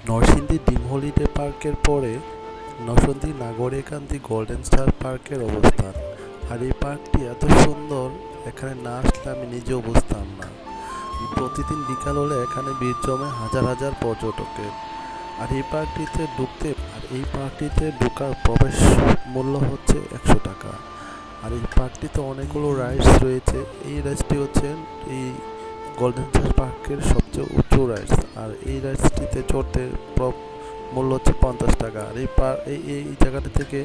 Narsingdi dream holiday পার্কের পরে Narsingdi নাগরিকান্দি golden star পার্কের অবস্থান। আর এই পার্কটি এত সুন্দর, এখানে না আসলে আমি নিজেও বুঝতাম না। প্রতিদিন বিকাল হলে এখানে ভিড় জমে হাজার হাজার পর্যটকের। আর এই পার্কটিতে ঢোকার প্রবেশ মূল্য হচ্ছে 100 টাকা। আর এই পার্কটিতে অনেকগুলো রাইডস রয়েছে। এই রাইডসটি হচ্ছে এই গোল্ডেন স্টার পার্কের সবচেয়ে উঁচু রাইডস। আর এই রাইডসটিতে চড়তে মূল্য হচ্ছে 50 টাকা। আর এই জায়গাটা থেকে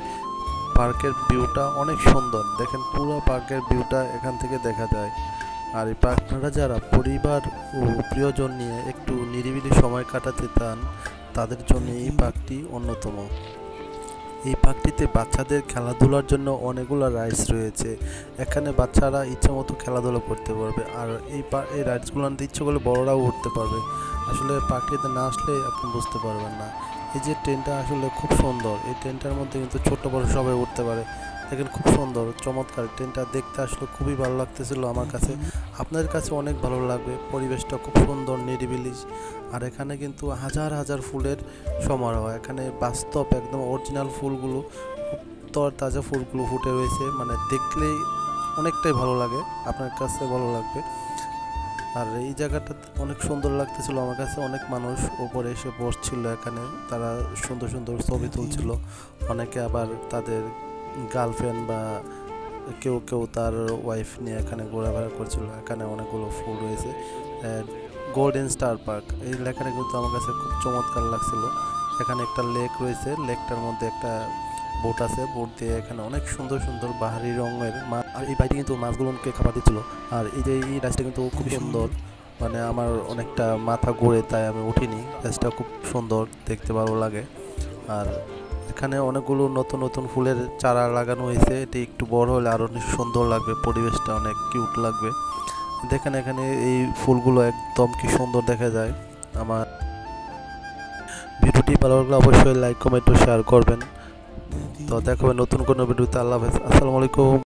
পার্কের ভিউটা অনেক সুন্দর। দেখেন, পুরো পার্কের ভিউটা এখান থেকে দেখা যায়। আর এই আপনারা যারা পরিবার ও প্রিয়জন নিয়ে একটু নিরিবিলি সময় কাটাতে চান, তাদের জন্য এই পার্কটি অন্যতম। এই পার্কটিতে বাচ্চাদের খেলাধুলার জন্য অনেকগুলো রাইডস রয়েছে। এখানে বাচ্চারা ইচ্ছা মতো খেলাধুলা করতে পারবে। আর এই রাইডসগুলোতে ইচ্ছে করলে বড়রাও উঠতে পারবে। আসলে পার্কটিতে না আসলে আপনি বুঝতে পারবেন না। এই যে ট্রেনটা আসলে খুব সুন্দর, এই ট্রেনটার মধ্যে কিন্তু ছোট বড় সবাই উঠতে পারে। দেখেন, খুব সুন্দর চমৎকার ট্রেনটা দেখতে আসলে খুবই ভালো লাগতেছিল আমার কাছে। আপনাদের কাছে অনেক ভালো লাগবে। পরিবেশটা খুব সুন্দর, নিরিবিলি। আর এখানে কিন্তু হাজার হাজার ফুলের সমারোহ। এখানে বাস্তব একদম অরিজিনাল ফুলগুলো, খুব তরতাজা ফুলগুলো ফুটে রয়েছে। মানে দেখলেই অনেকটাই ভালো লাগে, আপনার কাছে ভালো লাগবে। আর এই জায়গাটা অনেক সুন্দর লাগতেছিল আমার কাছে। অনেক মানুষ উপরে এসে বসছিল এখানে, তারা সুন্দর সুন্দর ছবি তুলছিল। অনেকে আবার তাদের গার্লফ্রেন্ড বা কেউ কেউ তার ওয়াইফ নিয়ে এখানে ঘোরাফেরা করছিল। এখানে অনেকগুলো ফুল রয়েছে। গোল্ডেন স্টার পার্ক, এই লেখাটা কিন্তু আমার কাছে খুব চমৎকার লাগছিল। এখানে একটা লেক রয়েছে, লেকটার মধ্যে একটা বোট আছে, বোট দিয়ে এখানে অনেক সুন্দর সুন্দর বাহারি রঙের মাছ। আর এই বাইটি কিন্তু মাছগুলোকে খাবার দিচ্ছিল। আর এই রাইডসটা কিন্তু খুব সুন্দর। মানে আমার অনেকটা মাথা ঘুরে, তাই আমি উঠিনি। রাইডসটা খুব সুন্দর, দেখতে ভালো লাগে। আর এখানে অনেকগুলো নতুন নতুন ফুলের চারা লাগানো হয়েছে। এটি একটু বড় হলে আরও সুন্দর লাগবে, পরিবেশটা অনেক কিউট লাগবে। দেখেন, এখানে এই ফুলগুলো একদম কি সুন্দর দেখা যায়। আমার ভিডিওটি ভালো লাগলে অবশ্যই লাইক, কমেন্ট ও শেয়ার করবেন। তো দেখা হবে নতুন কোনো ভিডিওতে। আল্লাহ হাফেজ, আসসালামু আলাইকুম।